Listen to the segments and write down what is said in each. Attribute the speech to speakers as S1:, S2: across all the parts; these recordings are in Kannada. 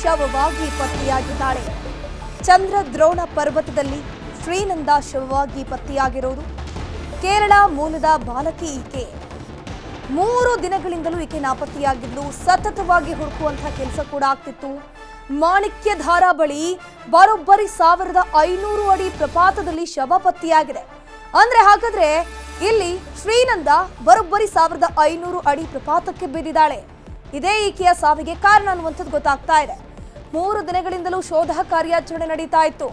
S1: ಶವವಾಗಿ ಪತ್ತೆಯಾಗಿದ್ದಾಳೆ. ಚಂದ್ರದ್ರೋಣ ಪರ್ವತದಲ್ಲಿ ಶ್ರೀನಂದ ಶವವಾಗಿ ಪತ್ತೆಯಾಗಿರೋದು. ಕೇರಳ ಮೂಲದ ಬಾಲಕಿ ಈಕೆ. 3 ದಿನಗಳಿಂದಲೂ ಈಕೆ ನಾಪತ್ತೆಯಾಗಿದ್ಲು. ಸತತವಾಗಿ ಹುಡುಕುವಂತಹ ಕೆಲಸ ಕೂಡ ಆಗ್ತಿತ್ತು. ಮಾಣಿಕ್ಯಧಾರ ಬಳಿ ಬರೋಬ್ಬರಿ 1500 ಅಡಿ ಪ್ರಪಾತದಲ್ಲಿ ಶವ ಪತ್ತೆಯಾಗಿದೆ. ಅಂದ್ರೆ ಹಾಗಾದ್ರೆ ಇಲ್ಲಿ ಶ್ರೀನಂದ ಬರೋಬ್ಬರಿ 1500 ಅಡಿ ಪ್ರಪಾತಕ್ಕೆ ಬಿದ್ದಿದ್ದಾಳೆ. ಇದೇ ಈಕೆಯ ಸಾವಿಗೆ ಕಾರಣ ಅನ್ನುವಂಥದ್ದು ಗೊತ್ತಾಗ್ತಾ ಇದೆ. 3 ದಿನಗಳಿಂದಲೂ ಶೋಧ ಕಾರ್ಯಾಚರಣೆ ನಡೀತಾ ಇತ್ತು.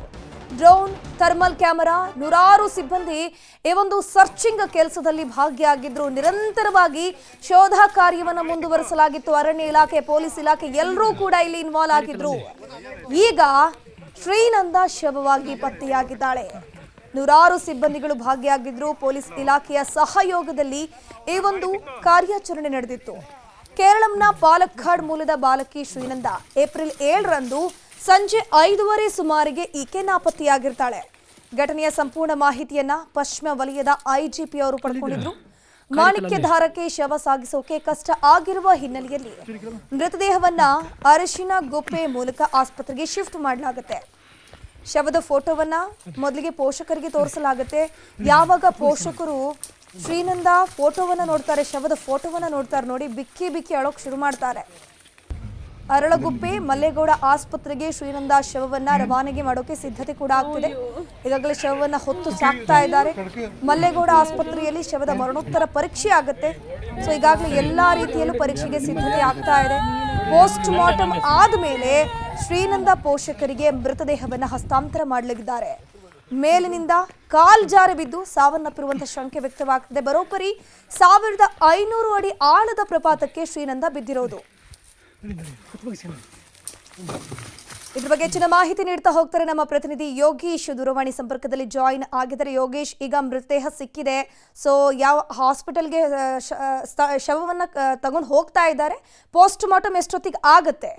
S1: ಡ್ರೋನ್, ಥರ್ಮಲ್ ಕ್ಯಾಮೆರಾ, ನೂರಾರು ಸಿಬ್ಬಂದಿ ಈ ಒಂದು ಸರ್ಚಿಂಗ್ ಕೆಲಸದಲ್ಲಿ ಭಾಗಿಯಾಗಿದ್ರು. ನಿರಂತರವಾಗಿ ಶೋಧ ಕಾರ್ಯವನ್ನು ಮುಂದುವರಿಸಲಾಗಿತ್ತು. ಅರಣ್ಯ ಇಲಾಖೆ, ಪೊಲೀಸ್ ಇಲಾಖೆ ಎಲ್ಲರೂ ಕೂಡ ಇಲ್ಲಿ ಇನ್ವಾಲ್ವ್ ಆಗಿದ್ರು. ಈಗ ಶ್ರೀನಂದ ಶವವಾಗಿ ಪತ್ತೆಯಾಗಿದ್ದಾಳೆ. ನೂರಾರು ಸಿಬ್ಬಂದಿಗಳು ಭಾಗಿಯಾಗಿದ್ರು. ಪೊಲೀಸ್ ಇಲಾಖೆಯ ಸಹಯೋಗದಲ್ಲಿ ಈ ಒಂದು ಕಾರ್ಯಾಚರಣೆ ನಡೆದಿತ್ತು. ಕೇರಳಂನ ಪಾಲಕ್ಕಾಡ್ ಮೂಲದ ಬಾಲಕಿ ಶ್ರೀನಂದ ಏಪ್ರಿಲ್ 7ರಂದು ಸಂಜೆ 5:30 ಸುಮಾರಿಗೆ ಈಕೆ ನಾಪತ್ತೆಯಾಗಿರ್ತಾಳೆ. ಘಟನೆಯ ಸಂಪೂರ್ಣ ಮಾಹಿತಿಯನ್ನ ಪಶ್ಚಿಮ ವಲಯದ ಐಜಿಪಿ ಅವರು ಪಡ್ಕೊಂಡಿದ್ರು. ಮಾಣಿಕ್ಯಧಾರಕ್ಕೆ ಶವ ಸಾಗಿಸೋಕೆ ಕಷ್ಟ ಆಗಿರುವ ಹಿನ್ನೆಲೆಯಲ್ಲಿ ಮೃತದೇಹವನ್ನ ಅರಿಶಿನ ಗುಪ್ಪೆ ಮೂಲಕ ಆಸ್ಪತ್ರೆಗೆ ಶಿಫ್ಟ್ ಮಾಡಲಾಗುತ್ತೆ. ಶವದ ಫೋಟೋವನ್ನ ಮೊದಲಿಗೆ ಪೋಷಕರಿಗೆ ತೋರಿಸಲಾಗುತ್ತೆ. ಯಾವಾಗ ಪೋಷಕರು ಶ್ರೀನಂದ ಫೋಟೋವನ್ನ ನೋಡ್ತಾರೆ, ಶವದ ಫೋಟೋವನ್ನ ನೋಡ್ತಾರೆ, ನೋಡಿ ಬಿಕ್ಕಿ ಬಿಕ್ಕಿ ಅಳೋಕ್ ಶುರು ಮಾಡ್ತಾರೆ. ಅರಳಗುಪ್ಪೆ ಮಲ್ಲೇಗೌಡ ಆಸ್ಪತ್ರೆಗೆ ಶ್ರೀನಂದ ಶವವನ್ನ ರವಾನೆಗೆ ಮಾಡೋಕೆ ಸಿದ್ಧತೆ ಕೂಡ ಆಗ್ತಿದೆ. ಈಗಾಗಲೇ ಶವವನ್ನ ಹೊತ್ತು ಸಾಕ್ತಾ ಇದ್ದಾರೆ. ಮಲ್ಲೇಗೌಡ ಆಸ್ಪತ್ರೆಯಲ್ಲಿ ಶವದ ಮರಣೋತ್ತರ ಪರೀಕ್ಷೆ ಆಗುತ್ತೆ. ಸೊ ಈಗಾಗಲೇ ಎಲ್ಲಾ ರೀತಿಯಲ್ಲೂ ಪರೀಕ್ಷೆಗೆ ಸಿದ್ಧತೆ ಆಗ್ತಾ ಇದೆ. ಪೋಸ್ಟ್ ಮಾರ್ಟಮ್ ಆದ್ಮೇಲೆ ಶ್ರೀನಂದ ಪೋಷಕರಿಗೆ ಮೃತದೇಹವನ್ನ ಹಸ್ತಾಂತರ ಮಾಡಲಿದ್ದಾರೆ. ಮೇಲಿನಿಂದ ಕಾಲ್ ಜಾರಿ ಬಿದ್ದು ಸಾವನ್ನಪ್ಪಿರುವಂತಹ ಶಂಕೆ ವ್ಯಕ್ತವಾಗ್ತಿದೆ. ಬರೋಬ್ಬರಿ 1500 ಅಡಿ ಆಳದ ಪ್ರಪಾತಕ್ಕೆ ಶ್ರೀನಂದ ಬಿದ್ದಿರೋದು. ಇದ್ರ ಬಗ್ಗೆ ಹೆಚ್ಚಿನ ಮಾಹಿತಿ ನೀಡ್ತಾ ಹೋಗ್ತಾರೆ ನಮ್ಮ ಪ್ರತಿನಿಧಿ ಯೋಗೀಶ್. ದೂರವಾಣಿ ಸಂಪರ್ಕದಲ್ಲಿ ಜಾಯಿನ್ ಆಗಿದ್ದಾರೆ. ಯೋಗೇಶ್, ಈಗ ಮೃತದೇಹ ಸಿಕ್ಕಿದೆ. ಸೊ ಯಾವ ಹಾಸ್ಪಿಟಲ್ಗೆ ಶವವನ್ನ ತಗೊಂಡು ಹೋಗ್ತಾ ಇದ್ದಾರೆ? ಪೋಸ್ಟ್ ಮಾರ್ಟಮ್ ಎಷ್ಟೊತ್ತಿಗೆ ಆಗತ್ತೆ?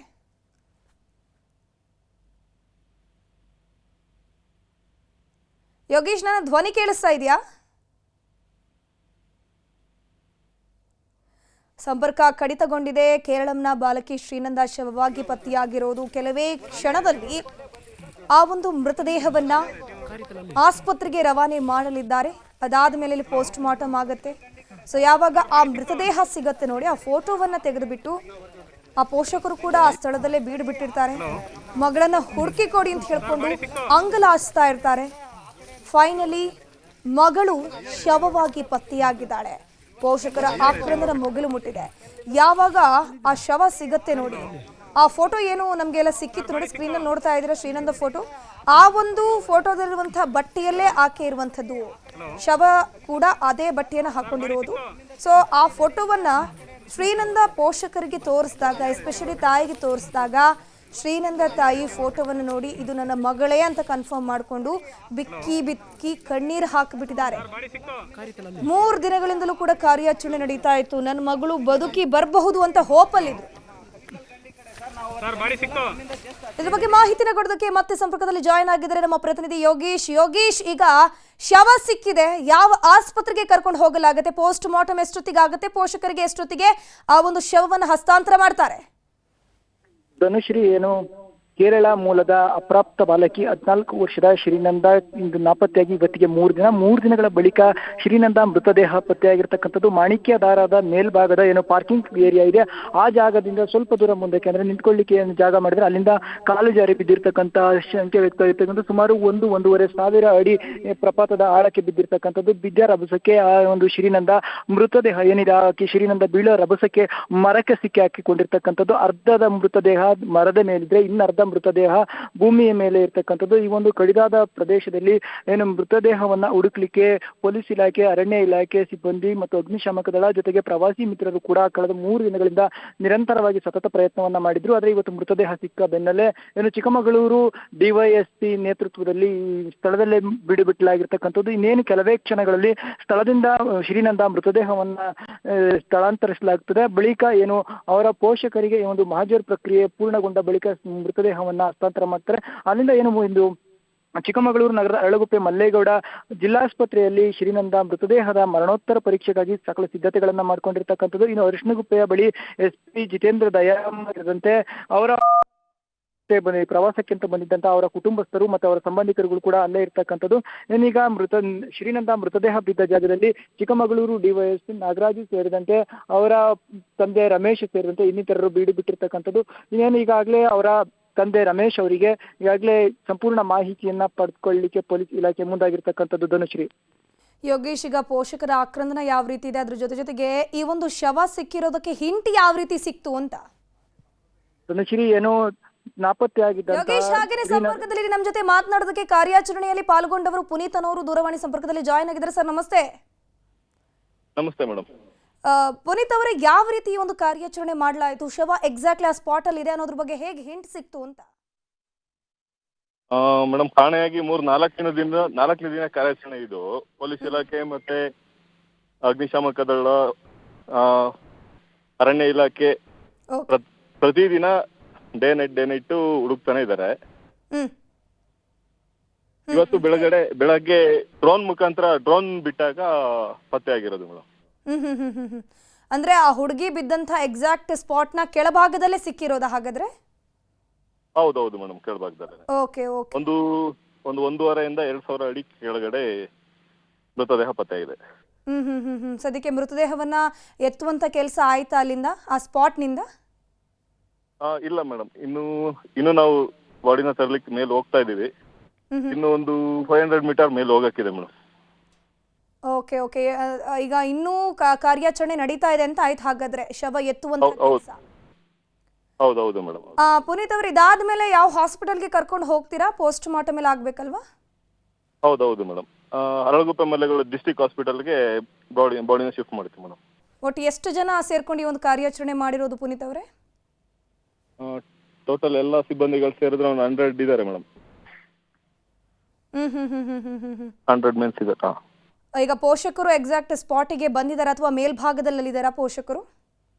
S1: ಯೋಗೇಶ್, ನನ್ನ ಧ್ವನಿ ಕೇಳಿಸ್ತಾ ಇದೆಯಾ? ಸಂಪರ್ಕ ಕಡಿತಗೊಂಡಿದೆ. ಕೇರಳಂನ ಬಾಲಕಿ ಶ್ರೀನಂದ ಶವವಾಗಿ ಪತ್ತೆಯಾಗಿರೋದು. ಕೆಲವೇ ಕ್ಷಣದಲ್ಲಿ ಆ ಒಂದು ಮೃತದೇಹವನ್ನ ಆಸ್ಪತ್ರೆಗೆ ರವಾನೆ ಮಾಡಲಿದ್ದಾರೆ. ಅದಾದ ಮೇಲೆ ಪೋಸ್ಟ್ ಮಾರ್ಟಮ್ ಆಗುತ್ತೆ. ಸೊ ಯಾವಾಗ ಆ ಮೃತದೇಹ ಸಿಗತ್ತೆ ನೋಡಿ, ಆ ಫೋಟೋವನ್ನ ತೆಗೆದುಬಿಟ್ಟು ಆ ಪೋಷಕರು ಕೂಡ ಆ ಸ್ಥಳದಲ್ಲೇ ಬೀಡು ಬಿಟ್ಟಿರ್ತಾರೆ. ಮಗಳನ್ನ ಹುಡುಕಿ ಕೊಡಿ ಅಂತ ಹೇಳ್ಕೊಂಡು ಅಂಗಲಾಚಿಸ್ತಾ ಇರ್ತಾರೆ. ಫೈನಲಿ ಮಗಳು ಶವವಾಗಿ ಪತ್ತೆಯಾಗಿದ್ದಾಳೆ. ಪೋಷಕರ ಆಕ್ರಂದನ ಮುಗಿಲು ಮುಟ್ಟಿದೆ. ಯಾವಾಗ ಆ ಶವ ಸಿಗತ್ತೆ ನೋಡಿ, ಆ ಫೋಟೋ ಏನು ನಮಗೆಲ್ಲ ಸಿಕ್ಕಿತ್ತು ನೋಡಿ, ಸ್ಕ್ರೀನಲ್ಲಿ ನೋಡ್ತಾ ಇದ್ದೀರಾ ಶ್ರೀನಂದ ಫೋಟೋ. ಆ ಒಂದು ಫೋಟೋದಲ್ಲಿರುವಂತಹ ಬಟ್ಟೆಯಲ್ಲೇ ಆಕೆ ಇರುವಂಥದ್ದು. ಶವ ಕೂಡ ಅದೇ ಬಟ್ಟೆಯನ್ನು ಹಾಕೊಂಡಿರೋದು. ಸೊ ಆ ಫೋಟೋವನ್ನ ಶ್ರೀನಂದ ಪೋಷಕರಿಗೆ ತೋರಿಸಿದಾಗ, ಎಸ್ಪೆಷಲಿ ತಾಯಿಗೆ ತೋರಿಸಿದಾಗ, ಶ್ರೀನಂದ ತಾಯಿ ಫೋಟೋವನ್ನು ನೋಡಿ ಇದು ನನ್ನ ಮಗಳೇ ಅಂತ ಕನ್ಫರ್ಮ್ ಮಾಡಿಕೊಂಡು ಬಿಕ್ಕಿ ಬಿಕ್ಕಿ ಕಣ್ಣೀರು ಹಾಕಿಬಿಟ್ಟಿದ್ದಾರೆ. 3 ದಿನಗಳಿಂದಲೂ ಕೂಡ ಕಾರ್ಯಾಚರಣೆ ನಡೀತಾ ಇತ್ತು. ನನ್ನ ಮಗಳು ಬದುಕಿ ಬರಬಹುದು ಅಂತ ಹೋಪಲ್ಲಿದ್ರು. ಇದ್ರ ಬಗ್ಗೆ ಮಾಹಿತಿನ ಕೊಡೋದಕ್ಕೆ ಮತ್ತೆ ಸಂಪರ್ಕದಲ್ಲಿ ಜಾಯಿನ್ ಆಗಿದ್ದಾರೆ ನಮ್ಮ ಪ್ರತಿನಿಧಿ ಯೋಗೀಶ್. ಯೋಗೀಶ್, ಈಗ ಶವ ಸಿಕ್ಕಿದೆ, ಯಾವ ಆಸ್ಪತ್ರೆಗೆ ಕರ್ಕೊಂಡು ಹೋಗಲಾಗುತ್ತೆ? ಪೋಸ್ಟ್ ಮಾರ್ಟಮ್ ಎಷ್ಟೊತ್ತಿಗೆ ಆಗುತ್ತೆ? ಪೋಷಕರಿಗೆ ಎಷ್ಟೊತ್ತಿಗೆ ಆ ಒಂದು ಶವವನ್ನು ಹಸ್ತಾಂತರ ಮಾಡ್ತಾರೆ?
S2: ಧನುಶ್ರೀ, ಏನು ಕೇರಳ ಮೂಲದ ಅಪ್ರಾಪ್ತ ಬಾಲಕಿ 14 ವರ್ಷದ ಶ್ರೀನಂದ ಇಂದು ನಾಪತ್ತೆಯಾಗಿ ಇವತ್ತಿಗೆ 3 ದಿನಗಳ ಬಳಿಕ ಶ್ರೀನಂದ ಮೃತದೇಹ ಪತ್ತೆಯಾಗಿರ್ತಕ್ಕಂಥದ್ದು. ಮಾಣಿಕ್ಯಧಾರದ ಮೇಲ್ಭಾಗದ ಏನು ಪಾರ್ಕಿಂಗ್ ಏರಿಯಾ ಇದೆ, ಆ ಜಾಗದಿಂದ ಸ್ವಲ್ಪ ದೂರ ಮುಂದಕ್ಕೆ ಅಂದ್ರೆ ನಿಂತ್ಕೊಳ್ಳಿಕ್ಕೆ ಜಾಗ ಮಾಡಿದ್ರೆ ಅಲ್ಲಿಂದ ಕಾಲು ಜಾರಿ ಬಿದ್ದಿರ್ತಕ್ಕಂಥ ಶಂಕೆ ವ್ಯಕ್ತವಾಗಿರ್ತಕ್ಕಂಥ ಸುಮಾರು 1-1.5 ಸಾವಿರ ಅಡಿ ಪ್ರಪಾತದ ಆಳಕ್ಕೆ ಬಿದ್ದಿರ್ತಕ್ಕಂಥದ್ದು. ಬಿದ್ದ ರಭಸಕ್ಕೆ ಆ ಒಂದು ಶ್ರೀನಂದ ಮೃತದೇಹ ಏನಿದೆ, ಆಕೆ ಶ್ರೀನಂದ ಬೀಳೋ ರಭಸಕ್ಕೆ ಮರಕ್ಕೆ ಸಿಕ್ಕಿ ಹಾಕಿಕೊಂಡಿರ್ತಕ್ಕಂಥದ್ದು. ಅರ್ಧದ ಮೃತದೇಹ ಮರದ ಮೇಲಿದ್ರೆ, ಇನ್ನರ್ಧ ಮೃತದೇಹ ಭೂಮಿಯ ಮೇಲೆ ಇರ್ತಕ್ಕಂಥದ್ದು. ಈ ಒಂದು ಕಡಿದಾದ ಪ್ರದೇಶದಲ್ಲಿ ಏನು ಮೃತದೇಹವನ್ನ ಹುಡುಕ್ಲಿಕ್ಕೆ ಪೊಲೀಸ್ ಇಲಾಖೆ, ಅರಣ್ಯ ಇಲಾಖೆ ಸಿಬ್ಬಂದಿ ಮತ್ತು ಅಗ್ನಿಶಾಮಕ ದಳ ಜೊತೆಗೆ ಪ್ರವಾಸಿ ಮಿತ್ರರು ಕೂಡ ಕಳೆದ 3 ದಿನಗಳಿಂದ ನಿರಂತರವಾಗಿ ಸತತ ಪ್ರಯತ್ನವನ್ನ ಮಾಡಿದ್ರು. ಆದ್ರೆ ಇವತ್ತು ಮೃತದೇಹ ಸಿಕ್ಕ ಬೆನ್ನಲ್ಲೇ ಏನು ಚಿಕ್ಕಮಗಳೂರು ಡಿವೈಎಸ್ಪಿ ನೇತೃತ್ವದಲ್ಲಿ ಸ್ಥಳದಲ್ಲೇ ಬಿಡಲಾಗಿರ್ತಕ್ಕಂಥದ್ದು. ಇನ್ನೇನು ಕೆಲವೇ ಕ್ಷಣಗಳಲ್ಲಿ ಸ್ಥಳದಿಂದ ಶ್ರೀನಂದ ಮೃತದೇಹವನ್ನ ಸ್ಥಳಾಂತರಿಸಲಾಗ್ತದೆ. ಬಳಿಕ ಏನು ಅವರ ಪೋಷಕರಿಗೆ ಈ ಒಂದು ಮಹಜರ್ ಪ್ರಕ್ರಿಯೆ ಪೂರ್ಣಗೊಂಡ ಬಳಿಕ ಮೃತದೇಹವನ್ನ ಹಸ್ತಾಂತರ ಮಾಡ್ತಾರೆ. ಅಲ್ಲಿಂದ ಏನು ಇಂದು ಚಿಕ್ಕಮಗಳೂರು ನಗರದ ಅರಳಗುಪ್ಪೆ ಮಲ್ಲೇಗೌಡ ಜಿಲ್ಲಾಸ್ಪತ್ರೆಯಲ್ಲಿ ಶ್ರೀನಂದ ಮೃತದೇಹದ ಮರಣೋತ್ತರ ಪರೀಕ್ಷೆಗಾಗಿ ಸಕಲ ಸಿದ್ಧತೆಗಳನ್ನ ಮಾಡ್ಕೊಂಡಿರ್ತಕ್ಕಂಥದ್ದು. ಇನ್ನು ಅರಿಶಿನಗುಪ್ಪೆಯ ಬಳಿ SP ಜಿತೇಂದ್ರ ದಯಾಮಂತೆ ಅವರ ಪ್ರವಾಸಕ್ಕೆ ಅಂತ ಬಂದಿದ್ದಂತ ಅವರ ಕುಟುಂಬಸ್ಥರು ಮತ್ತು ಅವರ ಸಂಬಂಧಿಕರುಗಳು ಕೂಡ ಅಲ್ಲೇ ಇರ್ತಕ್ಕಂಥದ್ದು. ಏನೀಗ ಶ್ರೀನಂದ ಮೃತದೇಹ ಬಿದ್ದ ಜಾಗದಲ್ಲಿ ಚಿಕ್ಕಮಗಳೂರು ಡಿವೈಎಸ್ಪಿ ನಾಗರಾಜು ಸೇರಿದಂತೆ ಅವರ ತಂದೆ ರಮೇಶ್ ಸೇರಿದಂತೆ ಇನ್ನಿತರರು ಬೀಡು ಬಿಟ್ಟಿರ್ತಕ್ಕಂಥದ್ದು. ಇನ್ನೇನು ಈಗಾಗಲೇ ಅವರ ತಂದೆ ರಮೇಶ್ ಅವರಿಗೆ ಈಗಾಗಲೇ ಸಂಪೂರ್ಣ ಮಾಹಿತಿಯನ್ನ ಪಡೆದುಕೊಳ್ಳಲಿಕ್ಕೆ ಪೊಲೀಸ್ ಇಲಾಖೆ ಮುಂದಾಗಿರ್ತಕ್ಕಂಥದ್ದು. ಧನುಶ್ರೀ.
S1: ಯೋಗೇಶ್, ಈಗ ಪೋಷಕರ ಆಕ್ರಂದನ ಯಾವ ರೀತಿ ಇದೆ, ಅದ್ರ ಜೊತೆಗೆ ಈ ಒಂದು ಶವ ಸಿಕ್ಕಿರೋದಕ್ಕೆ ಹಿಂಟ್ ಯಾವ ರೀತಿ ಸಿಕ್ತು ಅಂತ?
S2: ಧನುಶ್ರೀ, ಏನು ನಾಪತ್ತೆ ಆಗಿದ್ದ
S1: ಯೋಗೇಶ್, ಹಾಗೇನೆ ಸಂಪರ್ಕದಲ್ಲಿ ನಮ್ಮ ಜೊತೆ ಮಾತನಾಡೋದಕ್ಕೆ ಕಾರ್ಯಾಚರಣೆಯಲ್ಲಿ ಪಾಲ್ಗೊಂಡವರು ಪುನೀತ್ ಅನ್ನೋರು ದೂರವಾಣಿ ಸಂಪರ್ಕದಲ್ಲಿ ಜಾಯ್ನ್ ಆಗಿದ್ದಾರೆ. ಸರ್ ನಮಸ್ತೆ.
S3: ನಮಸ್ತೆ ಮೇಡಮ್.
S1: ಪುನೀತ್ ಅವರೇ, ಯಾವ ರೀತಿ ಈ ಒಂದು ಕಾರ್ಯಾಚರಣೆ ಮಾಡಲಾಯಿತು? ಶವ ಎಕ್ಸಾಕ್ಟ್ಲಿ ಆ ಸ್ಪಾಟ್ ಅಲ್ಲಿ ಇದೆ ಅನ್ನೋದ್ರ ಬಗ್ಗೆ ಹೇಗೆ ಹಿಂಟ್ ಸಿಕ್ತು ಅಂತ?
S3: ಮೇಡಮ್, ಕಾಣೆಯಾಗಿ 4 ದಿನ ಕಾರ್ಯಾಚರಣೆ ಇದು. ಪೊಲೀಸ್ ಇಲಾಖೆ ಮತ್ತೆ ಅಗ್ನಿಶಾಮಕ ದಳ, ಅರಣ್ಯ ಇಲಾಖೆ ಪ್ರತಿದಿನ ಡೇ ನೈಟ್ ಹುಡುಕ್ತಾನೆ ಇದ್ದಾರೆ. ಇವತ್ತು ಬೆಳಗ್ಗೆ ಡ್ರೋನ್ ಬಿಟ್ಟಾಗ ಪತ್ತೆ ಆಗಿರೋದು ಮೇಡಮ್.
S1: ಅಂದ್ರೆ ಆ ಹುಡುಗಿ ಬಿದ್ದಂತ ಎಕ್ಸಾಕ್ಟ್ ಸ್ಪಾಟ್ ನ ಕೆಳಭಾಗದಲ್ಲೇ ಸಿಕ್ಕಿರೋದ ಹಾಗಾದ್ರೆ?
S3: ಹೌದೌದು ಮೇಡಮ್, ಕೆಳಭಾಗದಲ್ಲಿ.
S1: Okay okay.
S3: ಒಂದು 1,500 ಇಂದ 2,000 ಅಡಿ ಕೆಳಗಡೆ ಮೃತದೇಹ ಪತ್ತೆ ಆಗಿದೆ.
S1: ಸದ್ಯಕ್ಕೆ ಮೃತದೇಹವನ್ನ ಎತ್ತುವಂತ ಕೆಲಸ ಆಯ್ತಾ ಅಲ್ಲಿಂದ, ಆ ಸ್ಪಾಟ್ ನಿಂದ?
S3: ಇಲ್ಲ ಮೇಡಮ್, ಇನ್ನು ನಾವು ಬಾಡಿನ ತರಲಿಕ್ಕೆ ಮೇಲೆ ಹೋಗ್ತಾ ಇದೀವಿ. ಇನ್ನು ಒಂದು 500 ಮೀಟರ್ ಮೇಲೆ ಹೋಗಕ್ಕಿದೆ ಮೇಡಮ್.
S1: Okay okay. ಈಗ ಇನ್ನೂ ಕಾರ್ಯಾಚರಣೆ ನಡೀತಾ ಇದೆ ಅಂತ ಆಯ್ತು ಹಾಗಾದ್ರೆ, ಶವ ಎತ್ತುವಂತ ಕೆಲಸ?
S3: ಹೌದೌದು ಮೇಡಮ್.
S1: ಪುನೀತ್ ಅವರು, ಇದಾದ್ಮೇಲೆ ಯಾವ ಹಾಸ್ಪಿಟಲ್ಗೆ ಕರ್ಕೊಂಡು ಹೋಗ್ತೀರಾ? ಪೋಸ್ಟ್ ಮಾರ್ಟಮ್ ಎಲ್ಲ ಆಗ್ಬೇಕಲ್ವಾ?
S3: ಹೌದೌದು ಮೇಡಮ್. ಅರಳಗುಪ್ಪೆ ಮಲೆಗಳು ಡಿಸ್ಟ್ರಿಕ್ಟ್ ಹಾಸ್ಪಿಟಲ್ಗೆ ಬಾಡಿನ ಶಿಫ್ಟ್ ಮಾಡ್ತೀವಿ ಮೇಡಮ್.
S1: ಒಟ್ಟು ಎಷ್ಟು ಜನ ಸೇರ್ಕೊಂಡು ಈ ಒಂದು ಕಾರ್ಯಾಚರಣೆ ಮಾಡಿರೋದು ಪುನೀತ್ ಅವರೇ?
S3: ಟೋಟಲ್ ಎಲ್ಲ ಸಿಬ್ಬಂದಿಗಳು ಸೇರಿದ್ರೆ ಒಂದು 100 ಇದ್ದಾರೆ ಮೇಡಮ್. 100 ಮೆನ್ಸ್ ಇದ್ದಾರೆ.
S1: ಈಗ ಪೋಷಕರು ಎಕ್ಸಾಕ್ಟ್ ಸ್ಪಾಟಿಗೆ ಬಂದಿದ್ದಾರೆ ಅಥವಾ ಮೇಲ್ಭಾಗದಲ್ಲಿದ್ದಾರಾ ಪೋಷಕರು?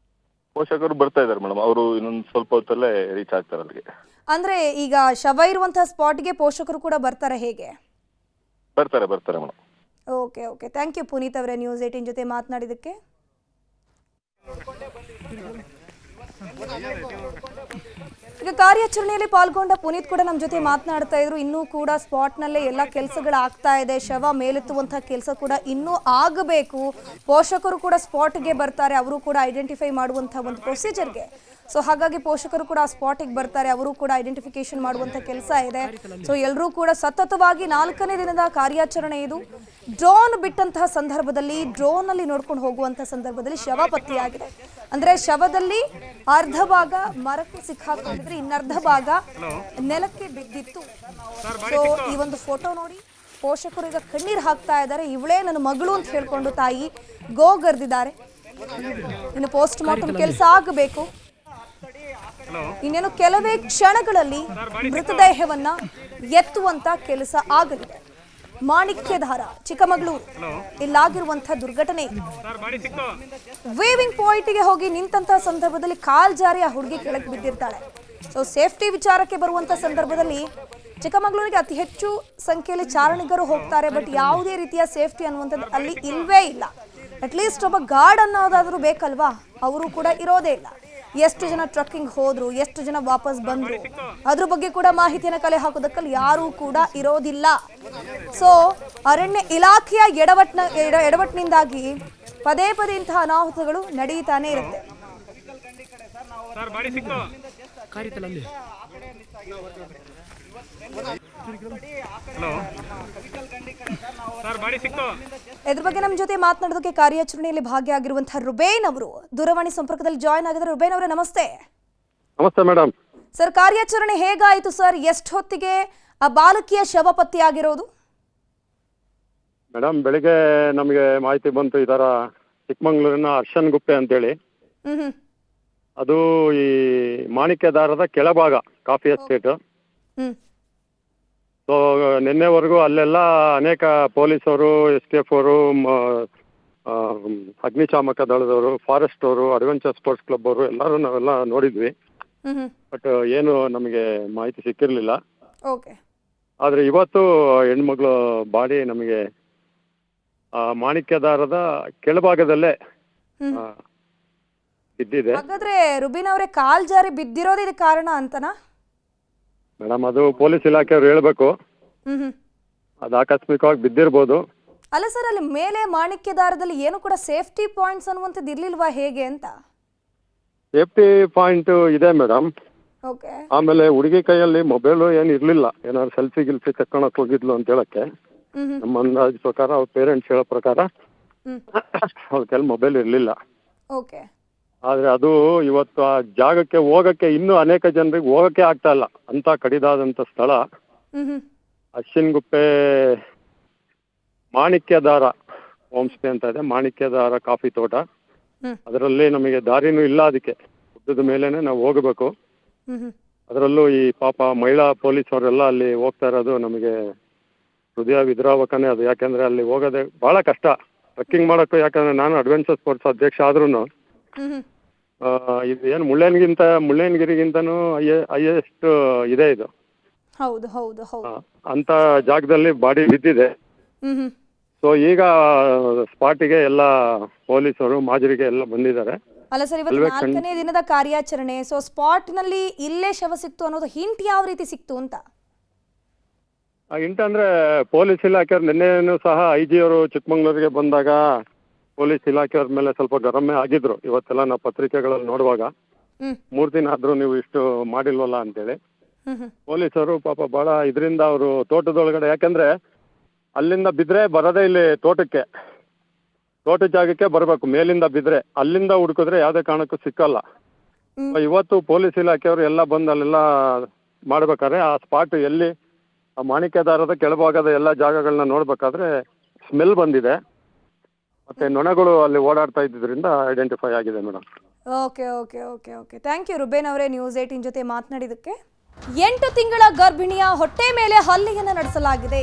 S3: ಪೋಷಕರು ಬರ್ತಾ ಇದ್ದಾರೆ ಮೇಡಮ್. ಅವರು ಇನ್ನೊಂದು ಸ್ವಲ್ಪ ಹೊತ್ತಲ್ಲೇ ರೀಚ್ ಆಗ್ತಾರೆ ಅಲ್ಲಿಗೆ.
S1: ಅಂದ್ರೆ ಈಗ ಶವ ಇರುವಂತಹ ಸ್ಪಾಟ್ಗೆ ಪೋಷಕರು ಕೂಡ ಬರ್ತಾರೆ ಹೇಗೆ?
S3: ಬರ್ತಾರೆ madam.
S1: Okay okay. Thank you Puneet ಅವರೇ, ನ್ಯೂಸ್ 18 ಜೊತೆ ಮಾತನಾಡಿದ್ದಕ್ಕೆ. ಈಗ ಕಾರ್ಯಾಚರಣೆಯಲ್ಲಿ ಪಾಲ್ಗೊಂಡ ಪುನೀತ್ ಕೂಡ ನಮ್ಮ ಜೊತೆ ಮಾತನಾಡ್ತಾ ಇದ್ರು. ಇನ್ನೂ ಕೂಡ ಸ್ಪಾಟ್ನಲ್ಲೇ ಎಲ್ಲ ಕೆಲಸಗಳು ಆಗ್ತಾ ಇದೆ. ಶವ ಮೇಲೆತ್ತುವಂತಹ ಕೆಲಸ ಕೂಡ ಇನ್ನೂ ಆಗಬೇಕು. ಪೋಷಕರು ಕೂಡ ಸ್ಪಾಟ್ಗೆ ಬರ್ತಾರೆ, ಅವರು ಕೂಡ ಐಡೆಂಟಿಫೈ ಮಾಡುವಂತಹ ಒಂದು ಪ್ರೊಸೀಜರ್ಗೆ. ಸೊ ಹಾಗಾಗಿ ಪೋಷಕರು ಕೂಡ ಆ ಸ್ಪಾಟಿಗೆ ಬರ್ತಾರೆ, ಅವರು ಕೂಡ ಐಡೆಂಟಿಫಿಕೇಶನ್ ಮಾಡುವಂಥ ಕೆಲಸ ಇದೆ. ಸೊ ಎಲ್ಲರೂ ಕೂಡ ಸತತವಾಗಿ 4ನೇ ದಿನದ ಕಾರ್ಯಾಚರಣೆ ಇದು. ಡ್ರೋನ್ ಬಿಟ್ಟಂತಹ ಸಂದರ್ಭದಲ್ಲಿ, ಡ್ರೋನಲ್ಲಿ ನೋಡ್ಕೊಂಡು ಹೋಗುವಂಥ ಸಂದರ್ಭದಲ್ಲಿ ಶವ ಪತ್ತೆಯಾಗಿದೆ. ಅಂದರೆ ಶವದಲ್ಲಿ ಅರ್ಧ ಭಾಗ ಮರಕ್ಕೆ ಸಿಕ್ಕಾಕೊಂಡಿದ್ರೆ, ಇನ್ನರ್ಧ ಭಾಗ ನೆಲಕ್ಕೆ ಬಿದ್ದಿತ್ತು. ಸೊ ಈ ಒಂದು ಫೋಟೋ ನೋಡಿ ಪೋಷಕರು ಈಗ ಕಣ್ಣೀರು ಹಾಕ್ತಾ ಇದ್ದಾರೆ. ಇವಳೇ ನನ್ನ ಮಗಳು ಅಂತ ಹೇಳ್ಕೊಂಡು ತಾಯಿ ಗೋಗರ್ದಿದ್ದಾರೆ. ಇನ್ನು ಪೋಸ್ಟ್ ಮಾರ್ಟಮ್ ಕೆಲಸ ಆಗಬೇಕು. ಇನ್ನೇನು ಕೆಲವೇ ಕ್ಷಣಗಳಲ್ಲಿ ಮೃತದೇಹವನ್ನ ಎತ್ತುವಂತ ಕೆಲಸ ಆಗಲಿದೆ. ಮಾಣಿಕ್ಯಧಾರ, ಚಿಕ್ಕಮಗಳೂರು ಇಲ್ಲಾಗಿರುವಂತಹ ದುರ್ಘಟನೆ. ವೇವಿಂಗ್ ಪಾಯಿಂಟ್ಗೆ ಹೋಗಿ ನಿಂತಹ ಸಂದರ್ಭದಲ್ಲಿ ಕಾಲ್ ಜಾರಿ ಆ ಹುಡುಗಿ ಕೆಳಗೆ ಬಿದ್ದಿರ್ತಾಳೆ. ಸೊ ಸೇಫ್ಟಿ ವಿಚಾರಕ್ಕೆ ಬರುವಂತ ಸಂದರ್ಭದಲ್ಲಿ ಚಿಕ್ಕಮಗಳೂರಿಗೆ ಅತಿ ಹೆಚ್ಚು ಸಂಖ್ಯೆಯಲ್ಲಿ ಚಾರಣಿಗರು ಹೋಗ್ತಾರೆ, ಬಟ್ ಯಾವುದೇ ರೀತಿಯ ಸೇಫ್ಟಿ ಅನ್ನುವಂಥದ್ದು ಅಲ್ಲಿ ಇಲ್ವೇ ಇಲ್ಲ. ಅಟ್ಲೀಸ್ಟ್ ಒಬ್ಬ ಗಾರ್ಡ್ ಅನ್ನೋದಾದ್ರೂ ಬೇಕಲ್ವಾ? ಅವರು ಕೂಡ ಇರೋದೇ ಇಲ್ಲ. ಎಷ್ಟು ಜನ ಟ್ರಕ್ಕಿಂಗ್ ಹೋದ್ರು, ಎಷ್ಟು ಜನ ವಾಪಸ್ ಬಂದ್ರು, ಅದ್ರ ಬಗ್ಗೆ ಕೂಡ ಮಾಹಿತಿಯನ್ನು ಕಲೆ ಹಾಕೋದಕ್ಕಲ್ಲಿ ಯಾರೂ ಕೂಡ ಇರೋದಿಲ್ಲ. ಸೊ ಅರಣ್ಯ ಇಲಾಖೆಯ ಎಡವಟ್ಟಿನಿಂದಾಗಿ ಪದೇ ಇಂತಹ ಅನಾಹುತಗಳು ನಡೀತಾನೆ ಇರುತ್ತೆ. ಇದ್ರ ಬಗ್ಗೆ ನಮ್ಮ ಜೊತೆ ಮಾತನಾಡೋದಕ್ಕೆ ಕಾರ್ಯಾಚರಣೆಯಲ್ಲಿ ಭಾಗಿಯಾಗಿರುವಂತಹ ರುಬೇನ್ ಅವರು ದೂರವಾಣಿ ಸಂಪರ್ಕದಲ್ಲಿ ಜಾಯ್ನ್ ಆಗಿದ್ದಾರೆ. ರುಬೇನ್ ಅವರೇ ನಮಸ್ತೆ.
S4: ನಮಸ್ತೆ ಮೇಡಮ್.
S1: ಸರ್, ಕಾರ್ಯಾಚರಣೆ ಹೇಗಾಯಿತು ಸರ್? ಎಷ್ಟು ಹೊತ್ತಿಗೆ ಆ ಬಾಲಕಿಯ ಶವ ಪತ್ತೆಯಾಗಿರೋದು?
S4: ಮೇಡಮ್, ಬೆಳಿಗ್ಗೆ ನಮಗೆ ಮಾಹಿತಿ ಬಂತು, ಈ ಥರ ಚಿಕ್ಕಮಂಗ್ಳೂರಿನ ಅರ್ಶನ್ ಗುಪ್ಪೆ ಅಂತೇಳಿ. ಅದು ಈ ಮಾಣಿಕ್ಯದಾರದ ಕೆಳಭಾಗ, ಕಾಫಿ ಎಸ್ಟೇಟ್. ಸೊ ನಿನ್ನೆವರೆಗೂ ಅಲ್ಲೆಲ್ಲ ಅನೇಕ ಪೊಲೀಸವರು, STF ಅವರು, ಅಗ್ನಿಶಾಮಕ ದಳದವರು, ಫಾರೆಸ್ಟ್ ಅವರು, ಅಡ್ವೆಂಚರ್ ಸ್ಪೋರ್ಟ್ಸ್ ಕ್ಲಬ್ ಅವರು ಎಲ್ಲರೂ ನಾವೆಲ್ಲ ನೋಡಿದ್ವಿ. ಬಟ್ ಏನು ನಮಗೆ ಮಾಹಿತಿ ಸಿಕ್ಕಿರಲಿಲ್ಲ. ಆದರೆ ಇವತ್ತು ಹೆಣ್ಮಗಳು ಬಾಡಿ ನಮಗೆ ಮಾಣಿಕ್ಯದಾರದ ಕೆಳಭಾಗದಲ್ಲೇ ಬಿದ್ದಿದೆ.
S1: ಹಾಗಾದ್ರೆ ರುಬಿನ್ ಅವರೇ, ಕಾಲ್ ಜಾರಿ ಬಿದ್ದಿರೋದು ಇದಕ್ಕೆ ಕಾರಣ ಅಂತನಾ?
S4: ಮೇಡಮ್ ಅದು ಪೊಲೀಸ್ ಇಲಾಖೆಯವ್ರು ಹೇಳ್ಬೇಕು,
S1: ಹ್ಮ್
S4: ಅದು ಆಕಸ್ಮಿಕವಾಗಿ ಬಿದ್ದಿರ್ಬೋದು.
S1: ಅಲ್ಲ ಸರ್, ಅಲ್ಲಿ ಮೇಲೆ ಮಾಣಿಕ್ಯದಾರದಲ್ಲಿ ಏನು ಕೂಡ ಸೇಫ್ಟಿ ಪಾಯಿಂಟ್ಸ್ ಅನ್ನುವಂಥದ್ದು ಇರ್ಲಿಲ್ವಾ ಹೇಗೆ ಅಂತ?
S4: ಸೇಫ್ಟಿ ಪಾಯಿಂಟ್ ಇದೆ ಮೇಡಮ್.
S1: ಓಕೆ.
S4: ಆಮೇಲೆ ಹುಡುಗಿ ಕೈಯಲ್ಲಿ ಮೊಬೈಲು ಏನು ಇರಲಿಲ್ಲ, ಏನಾದ್ರು ಸೆಲ್ಫಿ ಗಿಲ್ಫಿ ತಕ್ಕೊಳಕ್ ಹೋಗಿದ್ಲು ಅಂತ ಹೇಳಕ್ಕೆ. ನಮ್ಮ ಅಂದಾಜು ಪ್ರಕಾರ ಅವ್ರ ಪೇರೆಂಟ್ಸ್ ಹೇಳೋ ಪ್ರಕಾರ ಅವ್ರ ಕೈಯಲ್ಲಿ ಮೊಬೈಲ್ ಇರಲಿಲ್ಲ.
S1: ಓಕೆ.
S4: ಆದರೆ ಅದು ಇವತ್ತು ಆ ಜಾಗಕ್ಕೆ ಹೋಗಕ್ಕೆ ಇನ್ನೂ ಅನೇಕ ಜನರಿಗೆ ಹೋಗಕ್ಕೆ ಆಗ್ತಾ ಇಲ್ಲ, ಅಂತ ಕಡಿದಾದಂಥ ಸ್ಥಳ. ಅಶ್ವಿನ್ಗುಪ್ಪೆ ಮಾಣಿಕ್ಯದಾರ ಹೋಮ್ ಸ್ಟೇ ಅಂತ ಇದೆ, ಮಾಣಿಕ್ಯದಾರ ಕಾಫಿ ತೋಟ. ಅದರಲ್ಲಿ ನಮಗೆ ದಾರಿನೂ ಇಲ್ಲ, ಅದಕ್ಕೆ ಗುಡ್ಡದ ಮೇಲೇನೆ ನಾವು ಹೋಗಬೇಕು. ಅದರಲ್ಲೂ ಈ ಪಾಪ ಮಹಿಳಾ ಪೊಲೀಸ್ ಅವರೆಲ್ಲ ಅಲ್ಲಿ ಹೋಗ್ತಾ ಇರೋದು ನಮಗೆ ಹೃದಯ ವಿದ್ರಾವಕನೇ ಅದು. ಯಾಕೆಂದ್ರೆ ಅಲ್ಲಿ ಹೋಗೋದೇ ಬಹಳ ಕಷ್ಟ ಟ್ರೆಕ್ಕಿಂಗ್ ಮಾಡೋಕ್ಕೂ. ಯಾಕಂದ್ರೆ ನಾನು ಅಡ್ವೆಂಚರ್ ಸ್ಪೋರ್ಟ್ಸ್ ಅಧ್ಯಕ್ಷ ಆದ್ರೂ ಇದು ಏನು ಮುಳ್ಳಯ್ಯನಗಿರಿಗಿಂತನೂ ಹೈಯೆಸ್ಟ್ ಇದೆ ಇದು.
S1: ಹೌದು ಹೌದು ಹೌದು.
S4: ಅಂತ ಜಾಗದಲ್ಲಿ ಬಾಡಿ ಬಿದ್ದಿದೆ. ಸೊ ಈಗ ಸ್ಪಾಟಿಗೆ ಎಲ್ಲ ಪೊಲೀಸರು ಮಾಜರಿಗೆ ಎಲ್ಲ ಬಂದಿದ್ದಾರೆ.
S1: ಅಲ್ಲ ಸರ್, ಇವತ್ತು 4ನೇ ದಿನದ ಕಾರ್ಯಾಚರಣೆ. ಸೊ ಸ್ಪಾಟ್ ನಲ್ಲಿ ಇಲ್ಲೇ ಶವ ಸಿಕ್ತು ಅನ್ನೋದು ಹಿಂಟ್ ಯಾವ ರೀತಿ ಸಿಕ್ತು ಅಂತ?
S4: ಹಿಂಟ್ ಅಂದ್ರೆ ಪೊಲೀಸ್ ಇಲಾಖೆಯವ್ರು ನಿನ್ನೆನೂ ಸಹ IG ಅವರು ಚಿಕ್ಕಮಂಗ್ಳೂರಿಗೆ ಬಂದಾಗ ಪೊಲೀಸ್ ಇಲಾಖೆಯವ್ರ ಮೇಲೆ ಸ್ವಲ್ಪ ಗರಮೆ ಆಗಿದ್ರು. ಇವತ್ತೆಲ್ಲ ನಾವು ಪತ್ರಿಕೆಗಳಲ್ಲಿ ನೋಡುವಾಗ 3 ದಿನ ಆದ್ರೂ ನೀವು ಇಷ್ಟು ಮಾಡಿಲ್ವಲ್ಲ ಅಂತೇಳಿ. ಪೊಲೀಸರು ಪಾಪ ಬಹಳ ಇದರಿಂದ ಅವರು ತೋಟದೊಳಗಡೆ, ಯಾಕಂದ್ರೆ ಅಲ್ಲಿಂದ ಬಿದ್ರೆ ಬರೋದೇ ಇಲ್ಲಿ ತೋಟದ ಜಾಗಕ್ಕೆ ಬರಬೇಕು. ಮೇಲಿಂದ ಬಿದ್ರೆ ಅಲ್ಲಿಂದ ಹುಡುಕಿದ್ರೆ ಯಾವುದೇ ಕಾರಣಕ್ಕೂ ಸಿಕ್ಕಲ್ಲ. ಇವತ್ತು ಪೊಲೀಸ್ ಇಲಾಖೆಯವರು ಎಲ್ಲ ಬಂದು ಅಲ್ಲೆಲ್ಲ ಮಾಡ್ಬೇಕಾದ್ರೆ ಆ ಸ್ಪಾಟ್ ಎಲ್ಲಿ ಆ ಮಾಣಿಕ್ಯದಾರದ ಕೆಳಭಾಗದ ಎಲ್ಲ ಜಾಗಗಳನ್ನ ನೋಡ್ಬೇಕಾದ್ರೆ ಸ್ಮೆಲ್ ಬಂದಿದೆ. ಮತ್ತೆ ನೊಣಗಳು ಅಲ್ಲಿ ಓಡಾಡ್ತಾ ಇದ್ದಿದ್ರಿಂದ ಐಡೆಂಟಿಫೈ ಆಗಿದೆ madam.
S1: Okay okay okay okay thank you Ruben ಅವರೇ, ನ್ಯೂಸ್ 18 ಜೊತೆ ಮಾತನಾಡಿದ್ದಕ್ಕೆ. 8 ತಿಂಗಳ ಗರ್ಭಿಣಿಯ ಹೊಟ್ಟೆ ಮೇಲೆ ಹಲ್ಲೆಯನ್ನು ನಡೆಸಲಾಗಿದೆ.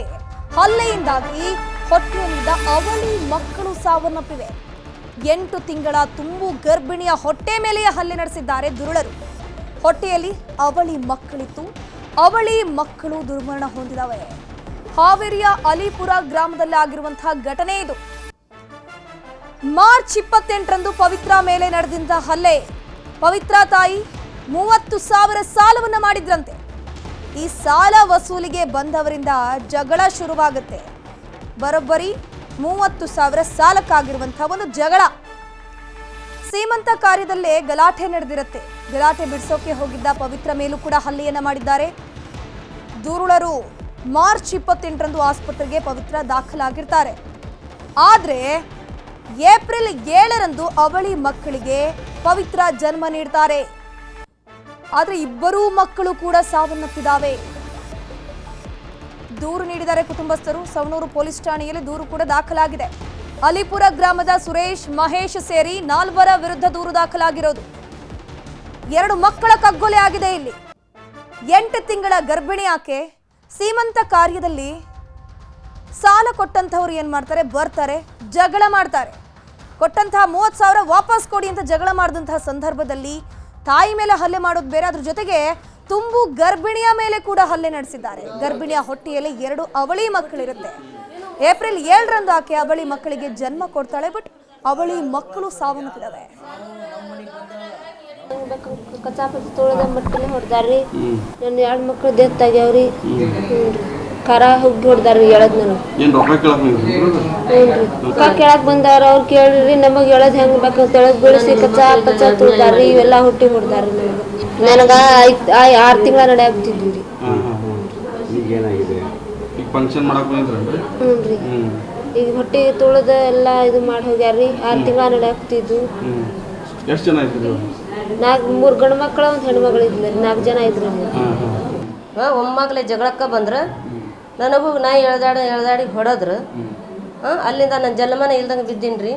S1: ಹಲ್ಲೆಯಿಂದಾಗಿ ಹೊಟ್ಟೆಯಲ್ಲಿದ್ದ ಅವಳಿ ಮಕ್ಕಳು ಸಾವನ್ನಪ್ಪಿವೆ. 8 ತಿಂಗಳ ತುಂಬು ಗರ್ಭಿಣಿಯ ಹೊಟ್ಟೆ ಮೇಲೆಯೇ ಹಲ್ಲೆ ನಡೆಸಿದ್ದಾರೆ ದುರುಳರು. ಹೊಟ್ಟೆಯಲ್ಲಿ ಅವಳಿ ಮಕ್ಕಳಿತ್ತು, ಅವಳಿ ಮಕ್ಕಳು ದುರ್ಮರಣ ಹೊಂದಿದವೆ. ಹಾವೇರಿಯ ಅಲಿಪುರ ಗ್ರಾಮದಲ್ಲಿ ಆಗಿರುವಂತಹ ಘಟನೆ ಇದು. ಮಾರ್ಚ್ 28ರಂದು ಪವಿತ್ರ ಮೇಲೆ ನಡೆದಂತಹ ಹಲ್ಲೆ. ಪವಿತ್ರ ತಾಯಿ 30,000 ಸಾಲವನ್ನು ಮಾಡಿದ್ರಂತೆ. ಈ ಸಾಲ ವಸೂಲಿಗೆ ಬಂದವರಿಂದ ಜಗಳ ಶುರುವಾಗುತ್ತೆ. ಬರೋಬ್ಬರಿ 30,000 ಸಾಲಕ್ಕಾಗಿರುವಂತಹ ಒಂದು ಜಗಳ. ಸೀಮಂತ ಕಾರ್ಯದಲ್ಲೇ ಗಲಾಟೆ ನಡೆದಿರುತ್ತೆ. ಗಲಾಟೆ ಬಿಡಿಸೋಕೆ ಹೋಗಿದ್ದ ಪವಿತ್ರ ಮೇಲೂ ಕೂಡ ಹಲ್ಲೆಯನ್ನ ಮಾಡಿದ್ದಾರೆ ದುರುಳರು. ಮಾರ್ಚ್ 28ರಂದು ಆಸ್ಪತ್ರೆಗೆ ಪವಿತ್ರ ದಾಖಲಾಗಿರ್ತಾರೆ. ಆದ್ರೆ ಏಪ್ರಿಲ್ 7ರಂದು ಅವಳಿ ಮಕ್ಕಳಿಗೆ ಪವಿತ್ರ ಜನ್ಮ ನೀಡ್ತಾರೆ. ಆದ್ರೆ ಇಬ್ಬರೂ ಮಕ್ಕಳು ಕೂಡ ಸಾವನ್ನಪ್ಪಿದ್ದಾವೆ. ದೂರು ನೀಡಿದ್ದಾರೆ ಕುಟುಂಬಸ್ಥರು. ಸವಣೂರು ಪೊಲೀಸ್ ಠಾಣೆಯಲ್ಲಿ ದೂರು ಕೂಡ ದಾಖಲಾಗಿದೆ. ಅಲಿಪುರ ಗ್ರಾಮದ ಸುರೇಶ್, ಮಹೇಶ್ ಸೇರಿ 4 ವಿರುದ್ಧ ದೂರು ದಾಖಲಾಗಿರೋದು. 2 ಮಕ್ಕಳ ಕಗ್ಗೊಲೆ ಆಗಿದೆ ಇಲ್ಲಿ. 8 ತಿಂಗಳ ಗರ್ಭಿಣಿ ಆಕೆ. ಸೀಮಂತ ಕಾರ್ಯದಲ್ಲಿ ಸಾಲ ಕೊಟ್ಟಂತವ್ರು ಏನ್ ಮಾಡ್ತಾರೆ, ಬರ್ತಾರೆ, ಜಗಳ ಮಾಡ್ತಾರೆ. ಕೊಟ್ಟಂತಹ 30,000 ವಾಪಸ್ ಕೊಡಿ ಅಂತ ಜಗಳ ಮಾಡಿದಂತಹ ಸಂದರ್ಭದಲ್ಲಿ ತಾಯಿ ಮೇಲೆ ಹಲ್ಲೆ ಮಾಡೋದು ಬೇರೆ, ಅದ್ರ ಜೊತೆಗೆ ತುಂಬು ಗರ್ಭಿಣಿಯ ಮೇಲೆ ಕೂಡ ಹಲ್ಲೆ ನಡೆಸಿದ್ದಾರೆ. ಗರ್ಭಿಣಿಯ ಹೊಟ್ಟೆಯಲ್ಲಿ 2 ಅವಳಿ ಮಕ್ಕಳಿರುತ್ತೆ. ಏಪ್ರಿಲ್ 7ರಂದು ಆಕೆ ಅವಳಿ ಮಕ್ಕಳಿಗೆ ಜನ್ಮ ಕೊಡ್ತಾಳೆ. ಬಟ್ ಅವಳಿ ಮಕ್ಕಳು ಸಾವನ್ನಪ್ಪಿದಾವೆ.
S5: ಕಚಾಪತಿ ತೊಳೆದ ಮಟ್ಟಲೆ ಹೊಡೆದಾರ್ರಿ. ನನ್ನ 2 ಮಕ್ಕಳು ಡೆತ್ ಆಗ್ಯಾವ್ರಿ. ಕರ ಹುಗ್ಗಿ ಹೊಡೆದಾರ್ರಿ. ಹೇಳದ್ ನಾನು ಕೇಳಕ್ ಬಂದಾರ. ಅವ್ರು ಕೇಳ್ರಿ ನಮಗ್ ಹೇಳದ್ ಹೆಂಗ್ ಬೇಕು ತೆಳಗ್ ಬೀಳಿಸಿ ಕಚಾ ತೊಳ್ದಾರ್ರಿ. ಇವೆಲ್ಲ ಹುಟ್ಟಿ ಹೊಡೆದಾರ್ರಿ. ನನಗ 6 ತಿಂಗಳ ನಡೆ ಆಗ್ತಿದ್ವಿ ರೀ. ಈಗ ಹೊಟ್ಟೆ ತೊಳೆದ ಎಲ್ಲ ಇದು ಮಾಡಿ ಹೋಗ್ಯಾರ್ರಿ. 6 ತಿಂಗಳ ನಡೆ ಆಗ್ತಿದ್ವು. 3 ಗಂಡು ಮಕ್ಕಳ 1 ಹೆಣ್ಮಗಳು ಇದ್ಲ. 4 ಜನ ಇದ್ರು.
S6: ಒಮ್ಮಗಲೇ ಜಗಳಕ್ಕ ಬಂದ್ರ ನನಗೂ ನಾ ಎಳ್ದಾಡಿ ಹೊಡೆದ್ರು. ಅಲ್ಲಿಂದ ನಾನು ಜನ್ಮನ ಇಲ್ದಂಗೆ ಬಿದ್ದೀನ್ರಿ.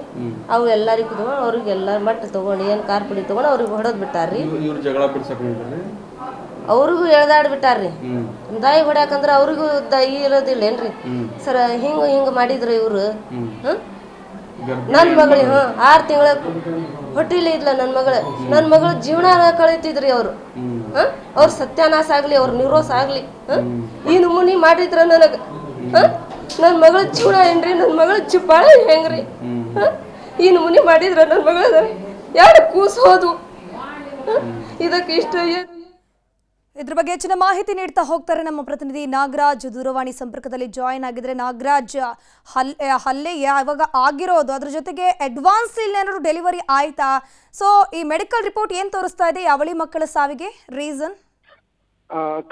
S6: ಅವು ಎಲ್ಲರಿಗೂ ತಗೊಂಡು ಅವ್ರಿಗೆಲ್ಲ ಮಟ್ಟ ತೊಗೊಂಡು ಏನು ಕಾರ್ ಪುಡಿ ತೊಗೊಂಡು ಅವ್ರಿಗೆ ಹೊಡೆದ್ ಬಿಟ್ಟಾರ್ರಿ. ಅವ್ರಿಗೂ ಎಳ್ದಾಡಿ ಬಿಟ್ಟಾರ್ರಿ. ದಾಯಿ ಹೊಡ್ಯಾಕಂದ್ರೆ ಅವ್ರಿಗೂ ದಾಯಿ ಇರೋದಿಲ್ಲೇನ್ರಿ ಸರ್. ಹಿಂಗ ಮಾಡಿದ್ರು ಇವ್ರು. ನನ್ನ ಮಗಳು 6 ತಿಂಗಳ ಹೊಟ್ಟಿಲಿ ಇದ್ಲ ನನ್ನ ಮಗಳು ಜೀವನ ಕಳೀತಿದ್ರಿ ಅವ್ರು. ಅವ್ರ ಸತ್ಯಾನಾಶ ಆಗ್ಲಿ, ಅವ್ರ ನಿರ್ರೋಸ ಆಗ್ಲಿ. ಈ ನಮೂನಿ ಮಾಡಿದ್ರ ನನಗ. ನನ್ನ ಮಗಳ ಜೀವನ ಏನ್ರಿ, ನನ್ನ ಮಗಳ ಚಿಪ್ಪಾಳ ಹೆಂಗ್ರಿ. ಈ ನಮೂನಿ ಮಾಡಿದ್ರ ನನ್ನ ಮಗಳ 2 ಕೂಸು ಹೋದ್ವು. ಇದಕ್ಕೆ ಇಷ್ಟ ಏನು?
S1: ಇದ್ರ ಬಗ್ಗೆ ಹೆಚ್ಚಿನ ಮಾಹಿತಿ ನೀಡ್ತಾ ಹೋಗ್ತಾರೆ ನಮ್ಮ ಪ್ರತಿನಿಧಿ ನಾಗರಾಜ್ ದೂರವಾಣಿ ಸಂಪರ್ಕದಲ್ಲಿ ಜಾಯಿನ್ ಆಗಿದ್ರೆ. ನಾಗರಾಜ್, ಹಲ್ಲೆ ಯಾವಾಗ ಆಗಿರೋದು, ಅದ್ರ ಜೊತೆಗೆ ಅಡ್ವಾನ್ಸ್ ಏನಾದ್ರು ಡೆಲಿವರಿ ಆಯ್ತಾ? ಸೊ ಈ ಮೆಡಿಕಲ್ ರಿಪೋರ್ಟ್ ಏನ್ ತೋರಿಸ್ತಾ ಇದೆ ಅವಳಿ ಮಕ್ಕಳ ಸಾವಿಗೆ ರೀಸನ್?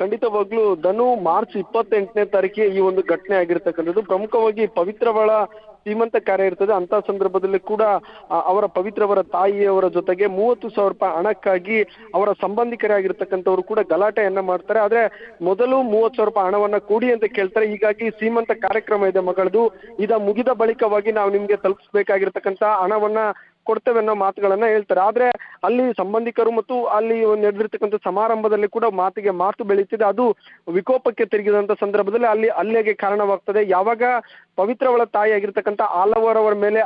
S4: ಖಂಡಿತವಾಗ್ಲೂ ಧನು, ಮಾರ್ಚ್ 28ನೇ ತಾರೀಕಿಗೆ ಈ ಒಂದು ಘಟನೆ ಆಗಿರ್ತಕ್ಕಂಥದ್ದು. ಪ್ರಮುಖವಾಗಿ ಪವಿತ್ರವಳ ಶ್ರೀಮಂತ ಕಾರ್ಯ ಇರ್ತದೆ. ಅಂತ ಸಂದರ್ಭದಲ್ಲಿ ಕೂಡ ಅವರ ಪವಿತ್ರವರ ತಾಯಿಯವರ ಜೊತೆಗೆ 30,000 ರೂಪಾಯಿ ಹಣಕ್ಕಾಗಿ ಅವರ ಸಂಬಂಧಿಕರೇ ಆಗಿರ್ತಕ್ಕಂಥವ್ರು ಕೂಡ ಗಲಾಟೆಯನ್ನ ಮಾಡ್ತಾರೆ. ಆದ್ರೆ ಮೊದಲು 30,000 ರೂಪಾಯಿ ಹಣವನ್ನ ಕೊಡಿ ಅಂತ ಕೇಳ್ತಾರೆ. ಹೀಗಾಗಿ ಶ್ರೀಮಂತ ಕಾರ್ಯಕ್ರಮ ಇದೆ ಮಗಳದು, ಇದ ಮುಗಿದ ಬಳಿಕವಾಗಿ ನಾವು ನಿಮ್ಗೆ ತಲುಪಿಸಬೇಕಾಗಿರ್ತಕ್ಕಂಥ ಹಣವನ್ನ ಕೊಡ್ತೇವೆ ಅನ್ನೋ ಮಾತುಗಳನ್ನ ಹೇಳ್ತಾರೆ. ಆದ್ರೆ ಅಲ್ಲಿ ಸಂಬಂಧಿಕರು ಮತ್ತು ಅಲ್ಲಿ ನಡೆದಿರ್ತಕ್ಕಂಥ ಸಮಾರಂಭದಲ್ಲಿ ಕೂಡ ಮಾತಿಗೆ ಮಾತು ಬೆಳೀತಿದೆ. ಅದು ವಿಕೋಪಕ್ಕೆ ತಿರುಗಿದಂತ ಸಂದರ್ಭದಲ್ಲಿ ಅಲ್ಲಿ ಹಲ್ಲೆಗೆ ಕಾರಣವಾಗ್ತದೆ. ಯಾವಾಗ ಪವಿತ್ರವಳ ತಾಯಿ ಆಗಿರ್ತಕ್ಕಂಥ ಆಲವರವರ ಮೇಲೆ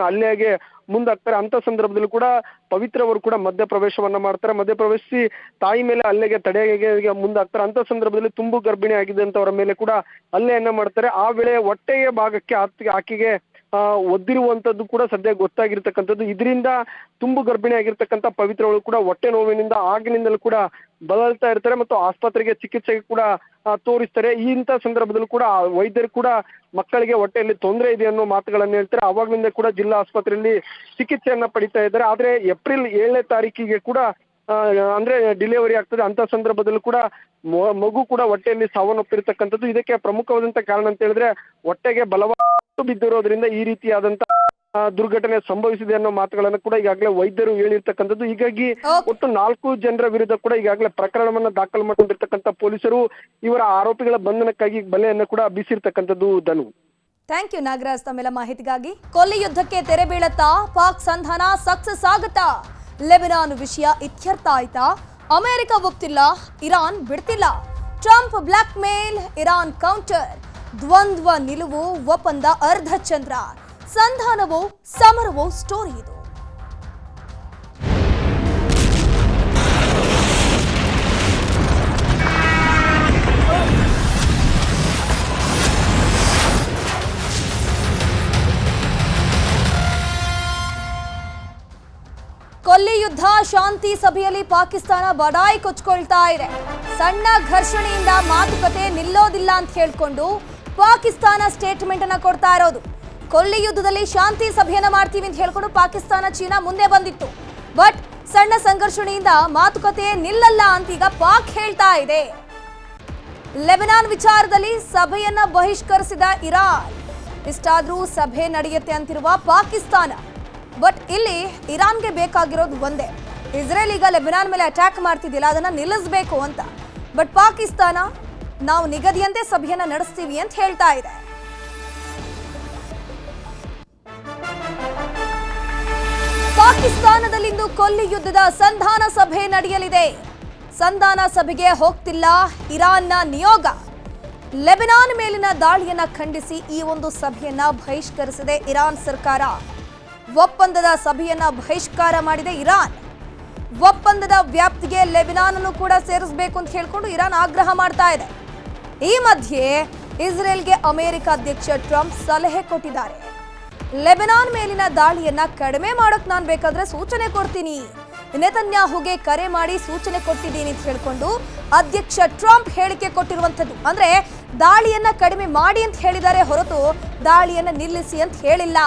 S4: ಹಲ್ಲೆಗೆ ಮುಂದಾಗ್ತಾರೆ, ಅಂತ ಸಂದರ್ಭದಲ್ಲಿ ಕೂಡ ಪವಿತ್ರವರು ಕೂಡ ಮಧ್ಯಪ್ರವೇಶವನ್ನ ಮಾಡ್ತಾರೆ. ಮಧ್ಯಪ್ರವೇಶಿಸಿ ತಾಯಿ ಮೇಲೆ ಹಲ್ಲೆಗೆ ತಡೆಗೆ ಮುಂದಾಗ್ತಾರೆ. ಅಂತ ಸಂದರ್ಭದಲ್ಲಿ ತುಂಬು ಗರ್ಭಿಣಿ ಆಗಿದೆ ಅಂತವರ ಮೇಲೆ ಕೂಡ ಹಲ್ಲೆಯನ್ನ ಮಾಡ್ತಾರೆ. ಆ ವೇಳೆ ಹೊಟ್ಟೆಯ ಭಾಗಕ್ಕೆ ಆಕೆಗೆ ಒದ್ದಿರುವಂತದ್ದು ಕೂಡ ಸದ್ಯ ಗೊತ್ತಾಗಿರ್ತಕ್ಕಂಥದ್ದು. ಇದರಿಂದ ತುಂಬು ಗರ್ಭಿಣಿ ಆಗಿರ್ತಕ್ಕಂಥ ಪವಿತ್ರಗಳು ಕೂಡ ಹೊಟ್ಟೆ ನೋವಿನಿಂದ ಆಗಿನಿಂದಲೂ ಕೂಡ ಬಳಲ್ತಾ ಇರ್ತಾರೆ ಮತ್ತು ಆಸ್ಪತ್ರೆಗೆ ಚಿಕಿತ್ಸೆಗೆ ಕೂಡ ತೋರಿಸ್ತಾರೆ. ಇಂಥ ಸಂದರ್ಭದಲ್ಲೂ ಕೂಡ ವೈದ್ಯರು ಕೂಡ ಮಕ್ಕಳಿಗೆ ಹೊಟ್ಟೆಯಲ್ಲಿ ತೊಂದರೆ ಇದೆ ಅನ್ನೋ ಮಾತುಗಳನ್ನ ಹೇಳ್ತಾರೆ. ಅವಾಗ್ಲಿಂದ ಕೂಡ ಜಿಲ್ಲಾ ಆಸ್ಪತ್ರೆಯಲ್ಲಿ ಚಿಕಿತ್ಸೆಯನ್ನ ಪಡಿತಾ ಇದ್ದಾರೆ. ಆದ್ರೆ ಏಪ್ರಿಲ್ 7ನೇ ತಾರೀಕಿಗೆ ಕೂಡ ಅಂದ್ರೆ ಡೆಲಿವರಿ ಆಗ್ತದೆ. ಅಂತ ಸಂದರ್ಭದಲ್ಲೂ ಕೂಡ ಮಗು ಕೂಡ ಹೊಟ್ಟೆಯಲ್ಲಿ ಸಾವನ್ನಪ್ಪಿರ್ತಕ್ಕಂಥದ್ದು. ಇದಕ್ಕೆ ಪ್ರಮುಖವಾದಂತ ಕಾರಣ ಅಂತ ಹೇಳಿದ್ರೆ ಹೊಟ್ಟೆಗೆ ಬಲವಾದ ಬಿದ್ದಿರೋದ್ರಿಂದ ಈ ರೀತಿಯಾದಂತ ದುರ್ಘಟನೆ ಸಂಭವಿಸಿದೆ ಅನ್ನೋ ಮಾತುಗಳನ್ನ ಕೂಡ ಈಗಾಗಲೇ ವೈದ್ಯರು ಹೇಳಿರ್ತಕ್ಕಂಥದ್ದು. ಹೀಗಾಗಿ ಒಟ್ಟು 4 ಜನರ ವಿರುದ್ಧ ಕೂಡ ಈಗಾಗಲೇ ಪ್ರಕರಣವನ್ನ ದಾಖಲು ಮಾಡಿಕೊಂಡಿರ್ತಕ್ಕಂಥ ಪೊಲೀಸರು ಇವರ ಆರೋಪಿಗಳ ಬಂಧನಕ್ಕಾಗಿ ಬಲೆಯನ್ನ ಕೂಡ ಬೀಸಿರ್ತಕ್ಕಂಥದ್ದು. ಧನು,
S1: ಥ್ಯಾಂಕ್ ಯು ನಾಗರಾಜ್ ತಮ್ಮೆಲ್ಲ ಮಾಹಿತಿಗಾಗಿ. ಕೊಲ್ಲಿ ಯುದ್ಧಕ್ಕೆ ತೆರೆ ಬೀಳತ್ತಾ? ಪಾಕ್ ಸಂಧಾನ ಸಕ್ಸಸ್ ಆಗುತ್ತಾ? ಲೆಬನಾನ್ ವಿಷಯ ಇತ್ಯರ್ಥ ಆಯ್ತಾ? ಅಮೆರಿಕ ಒಪ್ತಿಲ್ಲ, ಇರಾನ್ ಬಿಡ್ತಿಲ್ಲ. Trump blackmail, Iran counter. ದ್ವಂದ್ವ ನಿಲುವು, ಒಪ್ಪಂದ ಅರ್ಧಚಂದ್ರ. ಸಂಧಾನವೋ ಸಮರವೋ ಸ್ಟೋರಿ ಇದು. ಕೊಲ್ಲಿ ಯುದ್ಧ ಶಾಂತಿ ಸಭೆಯಲ್ಲಿ ಪಾಕಿಸ್ತಾನ ಬಡಾಯಿ ಕೊಚ್ಕೊಳ್ತಾ ಇದೆ. ಸಣ್ಣ ಘರ್ಷಣೆಯಿಂದ ಮಾತುಕತೆ ನಿಲ್ಲೋದಿಲ್ಲ ಅಂತ ಹೇಳ್ಕೊಂಡು ಪಾಕಿಸ್ತಾನ ಸ್ಟೇಟ್ಮೆಂಟ್ ಅನ್ನ ಕೊಡ್ತಾ ಇರೋದು. ಕೊಲ್ಲಿ ಯುದ್ಧದಲ್ಲಿ ಶಾಂತಿ ಸಭೆಯನ್ನ ಮಾಡ್ತೀವಿ ಅಂತ ಹೇಳ್ಕೊಂಡು ಪಾಕಿಸ್ತಾನ, ಚೀನಾ ಮುಂದೆ ಬಂದಿತ್ತು. ಬಟ್ ಸಣ್ಣ ಸಂಘರ್ಷಣೆಯಿಂದ ಮಾತುಕತೆ ನಿಲ್ಲಲ್ಲ ಅಂತ ಈಗ ಪಾಕ್ ಹೇಳ್ತಾ ಇದೆ. ಲೆಬನಾನ್ ವಿಚಾರದಲ್ಲಿ ಸಭೆಯನ್ನ ಬಹಿಷ್ಕರಿಸಿದ ಇರಾನ್. ಇಷ್ಟಾದ್ರೂ ಸಭೆ ನಡೆಯುತ್ತೆ ಅಂತಿರುವ ಪಾಕಿಸ್ತಾನ. ಬಟ್ ಇಲ್ಲಿ ಇರಾನ್ಗೆ ಬೇಕಾಗಿರೋದು ಒಂದೇ, ಇಸ್ರೇಲ್ ಈಗ ಲೆಬನಾನ್ ಮೇಲೆ ಅಟ್ಯಾಕ್ ಮಾಡ್ತಿದ್ದಿಲ್ಲ, ಅದನ್ನ ನಿಲ್ಲಿಸಬೇಕು ಅಂತ. ಬಟ್ ಪಾಕಿಸ್ತಾನ ನಾವು ನಿಗದಿಯಂತೆ ಸಭೆಯನ್ನ ನಡೆಸ್ತೀವಿ ಅಂತ ಹೇಳ್ತಾ ಇದೆ. ಪಾಕಿಸ್ತಾನದಲ್ಲಿಂದು ಕೊಲ್ಲಿ ಯುದ್ಧದ ಸಂಧಾನ ಸಭೆ ನಡೆಯಲಿದೆ. ಸಂಧಾನ ಸಭೆಗೆ ಹೋಗ್ತಿಲ್ಲ ಇರಾನ್ನ ನಿಯೋಗ. ಲೆಬನಾನ್ ಮೇಲಿನ ದಾಳಿಯನ್ನ ಖಂಡಿಸಿ ಈ ಒಂದು ಸಭೆಯನ್ನ ಬಹಿಷ್ಕರಿಸಿದೆ ಇರಾನ್ ಸರ್ಕಾರ. ಒಪ್ಪಂದದ ಸಭೆಯನ್ನ ಬಹಿಷ್ಕಾರ ಮಾಡಿದೆ ಇರಾನ್. ಒಪ್ಪಂದದ ವ್ಯಾಪ್ತಿಗೆ ಲೆಬನಾನ್ ಅನ್ನು ಕೂಡ ಸೇರಿಸಬೇಕು ಅಂತ ಹೇಳ್ಕೊಂಡು ಇರಾನ್ ಆಗ್ರಹ ಮಾಡ್ತಾ ಇದೆ. ಈ ಮಧ್ಯೆ ಇಸ್ರೇಲ್ಗೆ ಅಮೆರಿಕ ಅಧ್ಯಕ್ಷ ಟ್ರಂಪ್ ಸಲಹೆ ಕೊಟ್ಟಿದ್ದಾರೆ. ಲೆಬನಾನ್ ಮೇಲಿನ ದಾಳಿಯನ್ನ ಕಡಿಮೆ ಮಾಡೋಕ್ ನಾನು ಬೇಕಾದ್ರೆ ಸೂಚನೆ ಕೊಡ್ತೀನಿ, ನೆತನ್ಯಾಹುಗೆ ಕರೆ ಮಾಡಿ ಸೂಚನೆ ಕೊಟ್ಟಿದ್ದೀನಿ ಅಂತ ಹೇಳ್ಕೊಂಡು ಅಧ್ಯಕ್ಷ ಟ್ರಂಪ್ ಹೇಳಿಕೆ ಕೊಟ್ಟಿರುವಂಥದ್ದು. ಅಂದ್ರೆ ದಾಳಿಯನ್ನ ಕಡಿಮೆ ಮಾಡಿ ಅಂತ ಹೇಳಿದ್ದಾರೆ ಹೊರತು ದಾಳಿಯನ್ನ ನಿಲ್ಲಿಸಿ ಅಂತ ಹೇಳಿಲ್ಲ.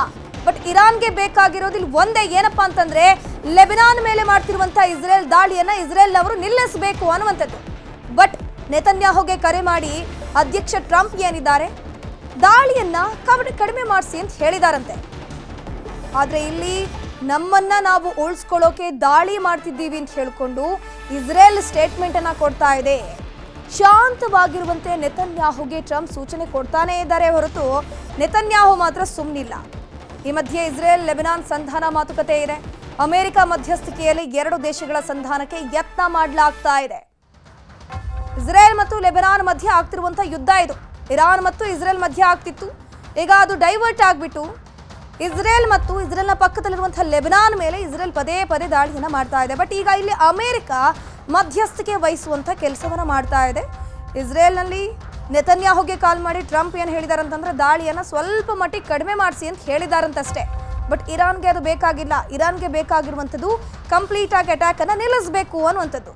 S1: ಬಟ್ ಇರಾನ್ಗೆ ಬೇಕಾಗಿರೋದು ಇಲ್ಲಿ ಒಂದೇ, ಏನಪ್ಪಾ ಅಂತಂದ್ರೆ ಲೆಬನಾನ್ ಮೇಲೆ ಮಾಡ್ತಿರುವಂತಹ ಇಸ್ರೇಲ್ ದಾಳಿಯನ್ನ ಇಸ್ರೇಲ್ನವರು ನಿಲ್ಲಿಸಬೇಕು ಅನ್ನುವಂಥದ್ದು. ಬಟ್ ನೆತನ್ಯಾಹುಗೆ ಕರೆ ಮಾಡಿ ಅಧ್ಯಕ್ಷ ಟ್ರಂಪ್ ಏನಿದ್ದಾರೆ ದಾಳಿಯನ್ನ ಕಡಿಮೆ ಮಾಡಿಸಿ ಅಂತ ಹೇಳಿದಾರಂತೆ. ಆದ್ರೆ ಇಲ್ಲಿ ನಮ್ಮನ್ನ ನಾವು ಉಳಿಸ್ಕೊಳ್ಳೋಕೆ ದಾಳಿ ಮಾಡ್ತಿದ್ದೀವಿ ಅಂತ ಹೇಳ್ಕೊಂಡು ಇಸ್ರೇಲ್ ಸ್ಟೇಟ್ಮೆಂಟ್ ಅನ್ನ ಕೊಡ್ತಾ ಇದೆ. ಶಾಂತವಾಗಿರುವಂತೆ ನೆತನ್ಯಾಹುಗೆ ಟ್ರಂಪ್ ಸೂಚನೆ ಕೊಡ್ತಾನೇ ಇದ್ದಾರೆ ಹೊರತು ನೆತನ್ಯಾಹು ಮಾತ್ರ ಸುಮ್ಮನಿಲ್ಲ. ಈ ಮಧ್ಯೆ ಇಸ್ರೇಲ್ ಲೆಬನಾನ್ ಸಂಧಾನ ಮಾತುಕತೆ ಇದೆ. ಅಮೆರಿಕ ಮಧ್ಯಸ್ಥಿಕೆಯಲ್ಲಿ 2 ದೇಶಗಳ ಸಂಧಾನಕ್ಕೆ ಯತ್ನ ಮಾಡಲಾಗ್ತಾ ಇದೆ. ಇಸ್ರೇಲ್ ಮತ್ತು ಲೆಬನಾನ್ ಮಧ್ಯೆ ಆಗ್ತಿರುವಂತಹ ಯುದ್ಧ ಇದು. ಇರಾನ್ ಮತ್ತು ಇಸ್ರೇಲ್ ಮಧ್ಯೆ ಆಗ್ತಿತ್ತು, ಈಗ ಅದು ಡೈವರ್ಟ್ ಆಗಿಬಿಟ್ಟು ಇಸ್ರೇಲ್ ಮತ್ತು ಇಸ್ರೇಲ್ನ ಪಕ್ಕದಲ್ಲಿರುವಂತಹ ಲೆಬನಾನ್ ಮೇಲೆ ಇಸ್ರೇಲ್ ಪದೇ ಪದೇ ದಾಳಿಯನ್ನ ಮಾಡ್ತಾ ಇದೆ. ಬಟ್ ಈಗ ಇಲ್ಲಿ ಅಮೆರಿಕ ಮಧ್ಯಸ್ಥಿಕೆ ವಹಿಸುವಂತ ಕೆಲಸವನ್ನ ಮಾಡ್ತಾ ಇದೆ. ಇಸ್ರೇಲ್ನಲ್ಲಿ ನೆತನ್ಯಾಹುಗೆ ಕಾಲ್ ಮಾಡಿ ಟ್ರಂಪ್ ಏನು ಹೇಳಿದ್ದಾರೆ ಅಂತಂದ್ರೆ ದಾಳಿಯನ್ನ ಸ್ವಲ್ಪ ಮಟ್ಟಿಗೆ ಕಡಿಮೆ ಮಾಡಿಸಿ ಅಂತ ಹೇಳಿದಾರಂತಷ್ಟೇ. ಬಟ್ ಇರಾನ್ಗೆ ಅದು ಬೇಕಾಗಿಲ್ಲ. ಇರಾನ್ಗೆ ಬೇಕಾಗಿರುವಂಥದ್ದು ಕಂಪ್ಲೀಟ್ ಆಗಿ ಅಟ್ಯಾಕ್ ಅನ್ನ ನಿಲ್ಲಿಸಬೇಕು ಅನ್ನುವಂಥದ್ದು.